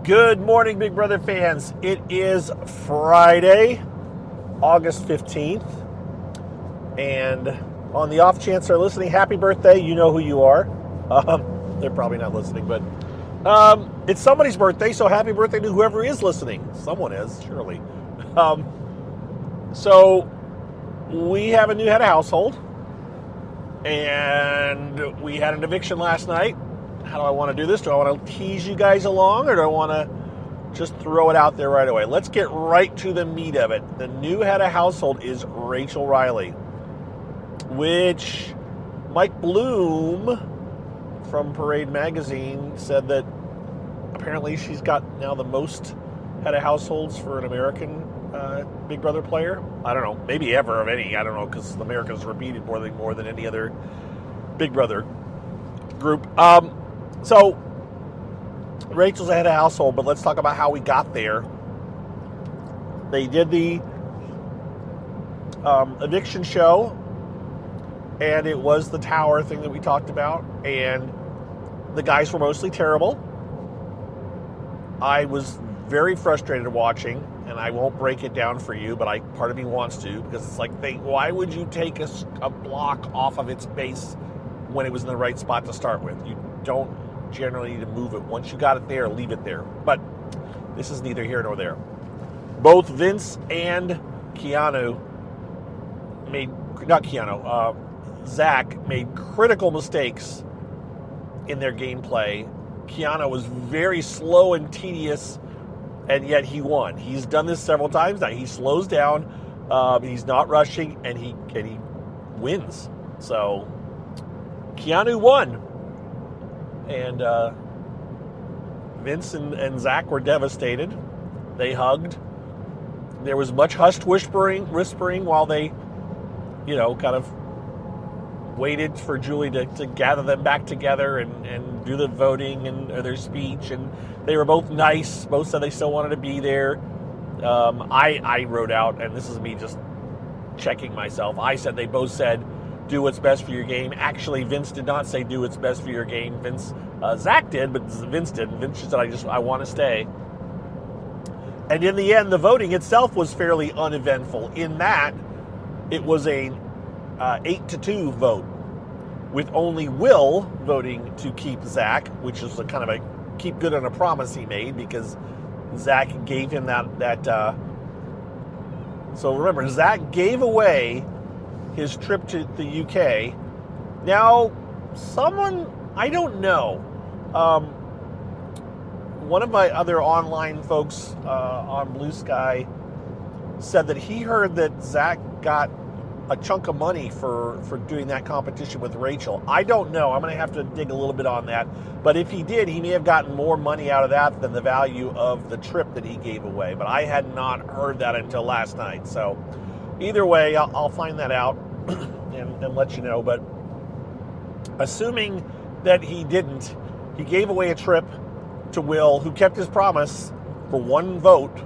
Good morning, Big Brother fans. It is Friday, August 15th. And on the off chance they're listening, happy birthday. You know who you are. They're probably not listening, but it's somebody's birthday, so happy birthday to whoever is listening. Someone is, surely. So we have a new head of household, and we had an eviction last night. How do I want to do this? Do I want to tease you guys along, or do I want to just throw it out there right away? Let's get right to the meat of it. The new head of household is Rachel Riley, which Mike Bloom from Parade Magazine said that apparently she's got now the most head of households for an American Big Brother player. I don't know, maybe ever of any. I don't know, because America's repeated more than any other Big Brother group. So Rachel's the head of household, but let's talk about how we got there. They did the eviction show, and it was the tower thing that we talked about, and the guys were mostly terrible. I was very frustrated watching, and I won't break it down for you, but part of me wants to, because it's like, why would you take a block off of its base when it was in the right spot to start with? You don't generally need to move it. Once you got it there, leave it there. But this is neither here nor there. Both Vince and Zach made critical mistakes in their gameplay. Keanu was very slow and tedious, and yet he won. He's done this several times now. He slows down, he's not rushing, and he wins. So Keanu won. And Vince and Zach were devastated. They hugged. There was much hushed whispering while they, kind of waited for Julie to gather them back together and do the voting and their speech. And they were both nice. Both said they still wanted to be there. I wrote out, and this is me just checking myself, they both said, do what's best for your game. Actually, Vince did not say do what's best for your game. Zach did, but Vince didn't. Vince just said, I want to stay. And in the end, the voting itself was fairly uneventful in that it was a 8-2 vote, with only Will voting to keep Zach, which is a kind of a keep good on a promise he made, because Zach gave him that. So remember, Zach gave away his trip to the UK. Now, I don't know, one of my other online folks on Blue Sky said that he heard that Zach got a chunk of money for doing that competition with Rachel. I don't know. I'm going to have to dig a little bit on that. But if he did, he may have gotten more money out of that than the value of the trip that he gave away. But I had not heard that until last night. So either way, I'll find that out and let you know. But assuming that he didn't, he gave away a trip to Will, who kept his promise for one vote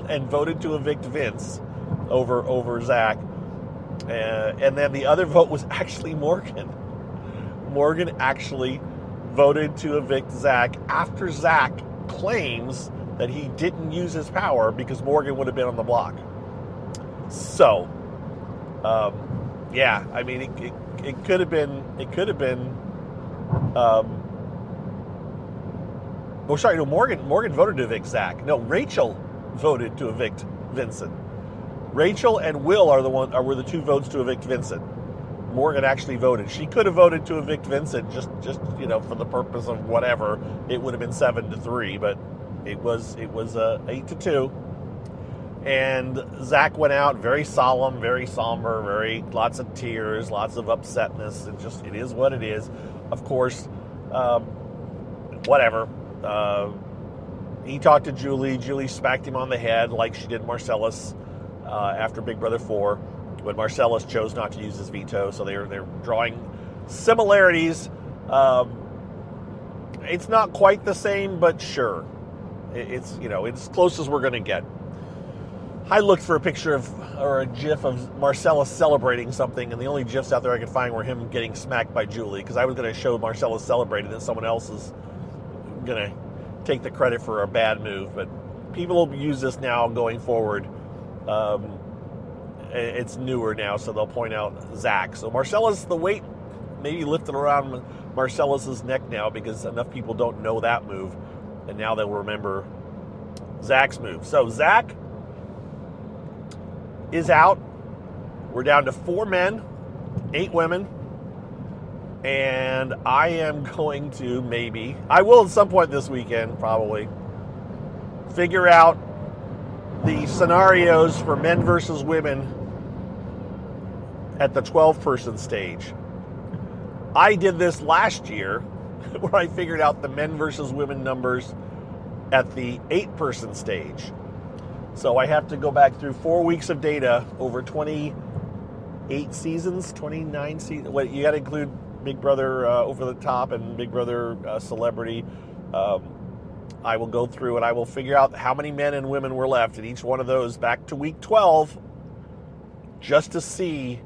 and voted to evict Vince over Zach. And then the other vote was actually Morgan. Morgan actually voted to evict Zach after Zach claims that he didn't use his power because Morgan would have been on the block. So, yeah, I mean, it could have been. Morgan voted to evict Zach. No, Rachel voted to evict Vincent. Rachel and Will were the two votes to evict Vincent. Morgan actually voted. She could have voted to evict Vincent just for the purpose of whatever. It would have been 7-3, but it was 8-2. And Zach went out very solemn, very somber, lots of tears, lots of upsetness. It is what it is. Of course, whatever. He talked to Julie. Julie smacked him on the head like she did Marcellus after Big Brother 4, when Marcellus chose not to use his veto. So they're drawing similarities. It's not quite the same, but sure, it's as close as we're going to get. I looked for a picture or a GIF of Marcellus celebrating something, and the only GIFs out there I could find were him getting smacked by Julie, because I was going to show Marcellus celebrating, and someone else is going to take the credit for a bad move, but people will use this now going forward. It's newer now, so they'll point out Zach. So Marcellus, the weight maybe lifted around Marcellus's neck now because enough people don't know that move, and now they'll remember Zach's move. So Zach is out. We're down to 4 men, 8 women, and I am going to I will at some point this weekend probably, figure out the scenarios for men versus women at the 12-person stage. I did this last year where I figured out the men versus women numbers at the 8-person stage. So I have to go back through 4 weeks of data over 28 seasons, 29 seasons. Well, you got to include Big Brother Over the Top and Big Brother Celebrity. I will go through and I will figure out how many men and women were left in each one of those back to week 12 just to see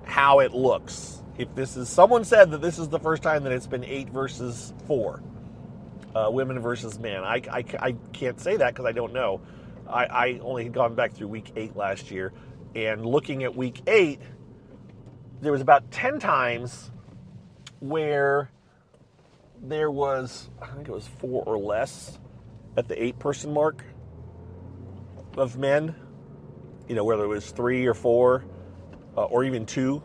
how it looks. If this is, someone said that this is the first time that it's been 8 versus 4, women versus men. I can't say that because I don't know. I only had gone back through week 8 last year, and looking at week 8, there was about 10 times where there was, I think it was 4 or less at the 8-person mark of men. You know, whether it was 3 or 4 or even 2.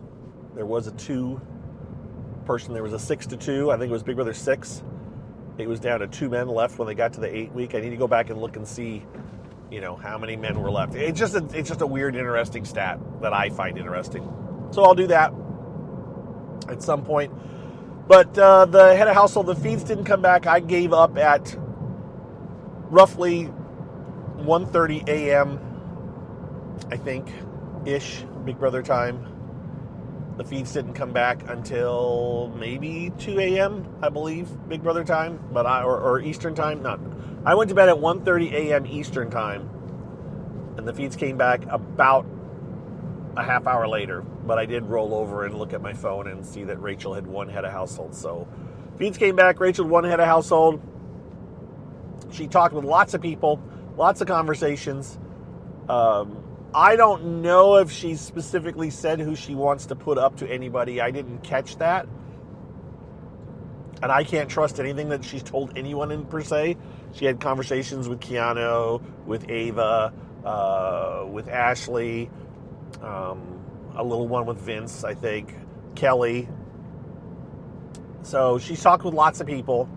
There was a 2-person. There was a 6-2. I think it was Big Brother 6. It was down to 2 men left when they got to the 8 week. I need to go back and look and see, you know, how many men were left. It's just a weird, interesting stat that I find interesting. So I'll do that at some point. But the head of household, the feeds didn't come back. I gave up at roughly 1:30 a.m., I think, ish, Big Brother time. The feeds didn't come back until maybe 2 a.m., I believe, Big Brother time, but or Eastern time. Not. I went to bed at 1:30 a.m. Eastern time, and the feeds came back about a half hour later. But I did roll over and look at my phone and see that Rachel had won head of household. So feeds came back. Rachel won head of household. She talked with lots of people, lots of conversations. I don't know if she specifically said who she wants to put up to anybody. I didn't catch that. And I can't trust anything that she's told anyone in per se. She had conversations with Keanu, with Ava, with Ashley, a little one with Vince, I think, Kelly. So she's talked with lots of people.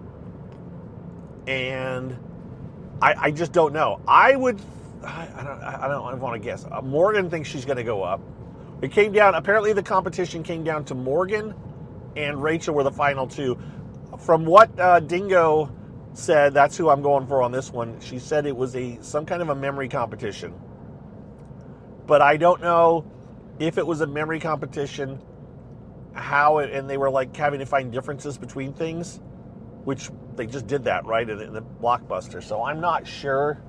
And I just don't know. I don't want to guess. Morgan thinks she's going to go up. It came down, apparently the competition came down to Morgan and Rachel were the final 2. From what Dingo said, that's who I'm going for on this one. She said it was some kind of a memory competition. But I don't know if it was a memory competition, and they were like having to find differences between things, which they just did that, right, in the Blockbuster. So I'm not sure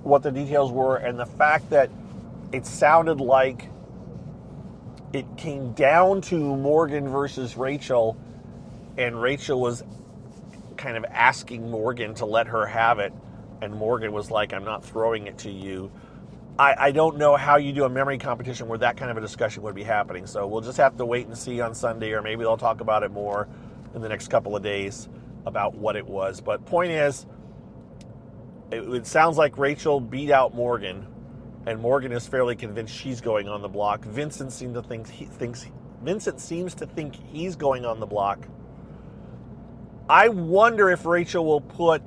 what the details were, and the fact that it sounded like it came down to Morgan versus Rachel, and Rachel was kind of asking Morgan to let her have it, and Morgan was like, I'm not throwing it to you. I don't know how you do a memory competition where that kind of a discussion would be happening, so we'll just have to wait and see on Sunday, or maybe they'll talk about it more in the next couple of days about what it was. But point is, it sounds like Rachel beat out Morgan, and Morgan is fairly convinced she's going on the block. Vincent seems to think he's going on the block. I wonder if Rachel will put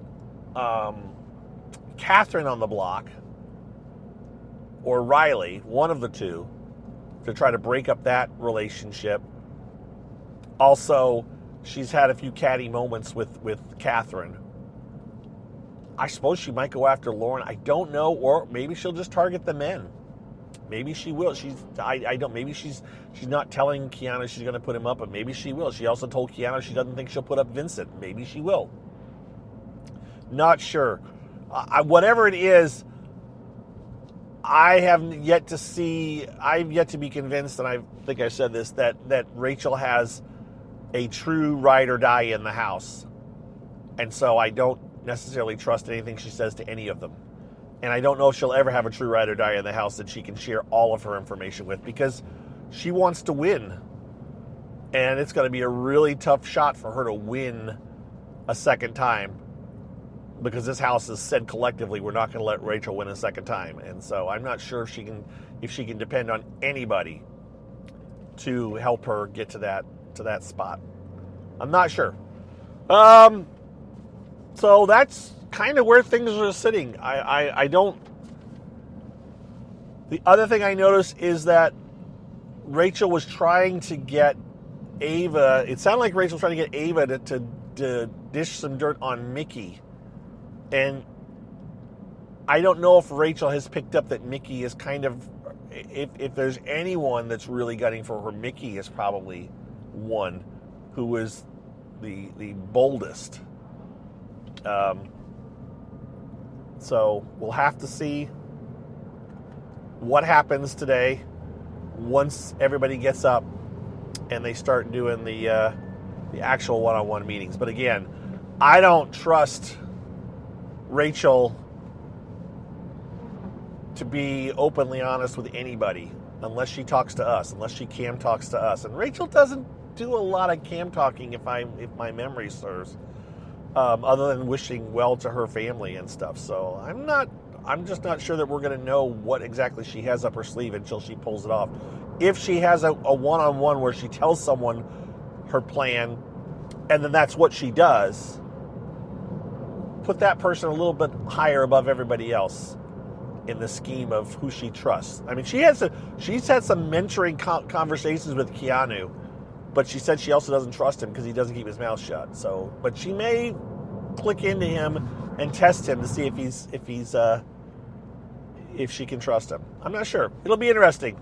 Catherine on the block or Riley, one of the two, to try to break up that relationship. Also, she's had a few catty moments with Catherine. I suppose she might go after Lauren. I don't know, or maybe she'll just target the men. Maybe she will. Maybe she's not telling Keanu she's going to put him up, but maybe she will. She also told Keanu she doesn't think she'll put up Vincent. Maybe she will. Not sure. Whatever it is, I've yet to be convinced, and I think I said this, that Rachel has a true ride or die in the house. And so I don't necessarily trust anything she says to any of them. And I don't know if she'll ever have a true ride or die in the house that she can share all of her information with, because she wants to win. And it's going to be a really tough shot for her to win a second time, because this house has said collectively we're not going to let Rachel win a second time. And so I'm not sure if she can depend on anybody to help her get to that spot. I'm not sure. So that's kind of where things are sitting. I don't. The other thing I noticed is that Rachel was trying to get Ava. It sounded like Rachel was trying to get Ava to dish some dirt on Mickey. And I don't know if Rachel has picked up that Mickey is kind of, if there's anyone that's really gunning for her, Mickey is probably one who is the boldest. So we'll have to see what happens today once everybody gets up and they start doing the actual one-on-one meetings. But again, I don't trust Rachel to be openly honest with anybody unless she talks to us, unless she cam talks to us. And Rachel doesn't do a lot of cam talking, if my memory serves, other than wishing well to her family and stuff. So I'm just not sure that we're going to know what exactly she has up her sleeve until she pulls it off. If she has a one-on-one where she tells someone her plan, and then that's what she does, put that person a little bit higher above everybody else in the scheme of who she trusts. I mean, she's had some mentoring conversations with Keanu, but she said she also doesn't trust him because he doesn't keep his mouth shut. So, but she may click into him and test him to see if she can trust him. I'm not sure. It'll be interesting.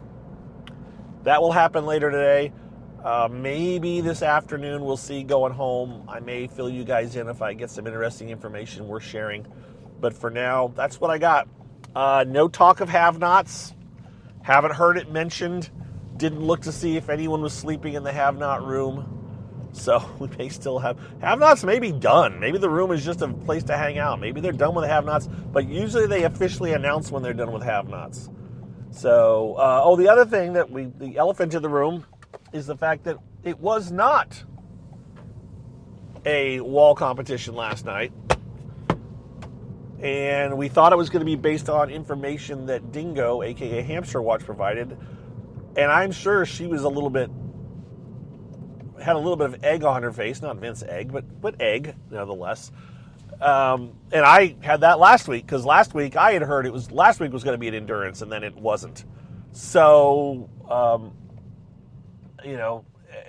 That will happen later today. Maybe this afternoon we'll see going home. I may fill you guys in if I get some interesting information worth sharing. But for now, that's what I got. No talk of have-nots. Haven't heard it mentioned. Didn't look to see if anyone was sleeping in the have-not room. So we may still have-nots may be done. Maybe the room is just a place to hang out. Maybe they're done with the have-nots. But usually they officially announce when they're done with have-nots. So, the other thing the elephant in the room is the fact that it was not a wall competition last night. And we thought it was going to be based on information that Dingo, aka Hamster Watch, provided. And I'm sure she was had a little bit of egg on her face, not Vince egg, but egg, nevertheless. And I had that last week, because last week I had heard last week was going to be an endurance, and then it wasn't. So,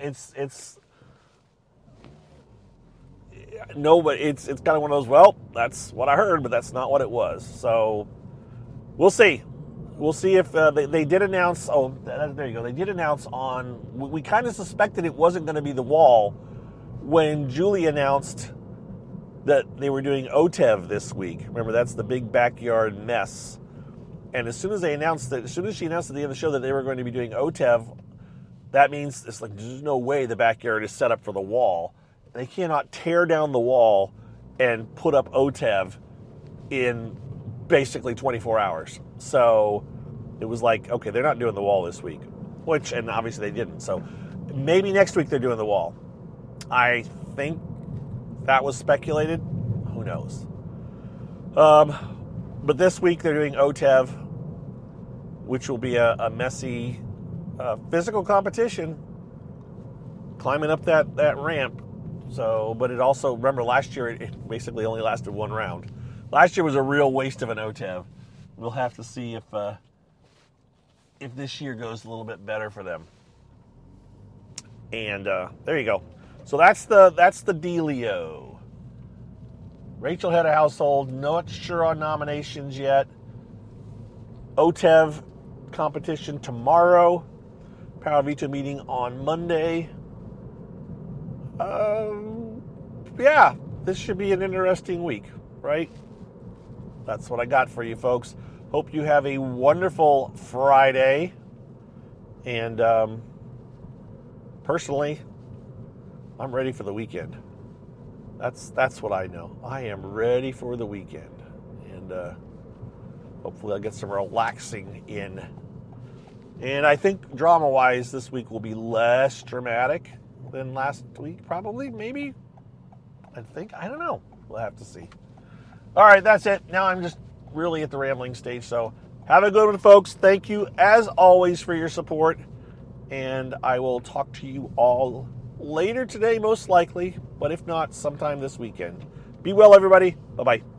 it's kind of one of those, well, that's what I heard, but that's not what it was. So we'll see. We'll see if they did announce. Oh, there you go. They did announce we kind of suspected it wasn't going to be the wall when Julie announced that they were doing OTEV this week. Remember, that's the big backyard mess. And as soon as she announced at the end of the show that they were going to be doing OTEV, that means it's like there's no way the backyard is set up for the wall. They cannot tear down the wall and put up OTEV in basically 24 hours. So it was like, okay, they're not doing the wall this week, and obviously they didn't. So maybe next week they're doing the wall. I think that was speculated. Who knows? But this week they're doing OTEV, which will be a messy physical competition, climbing up that ramp. So, but it also, remember last year it basically only lasted one round. Last year was a real waste of an OTEV. We'll have to see if this year goes a little bit better for them. And there you go. So that's the dealio. Rachel had a household. Not sure on nominations yet. OTEV competition tomorrow. Power Veto meeting on Monday. Yeah, this should be an interesting week, right? That's what I got for you folks. Hope you have a wonderful Friday. And personally, I'm ready for the weekend. That's what I know. I am ready for the weekend. And hopefully I'll get some relaxing in. And I think drama-wise, this week will be less dramatic than last week, probably, maybe. I don't know. We'll have to see. All right, that's it. Now I'm just really at the rambling stage. So have a good one, folks. Thank you, as always, for your support. And I will talk to you all later today, most likely. But if not, sometime this weekend. Be well, everybody. Bye-bye.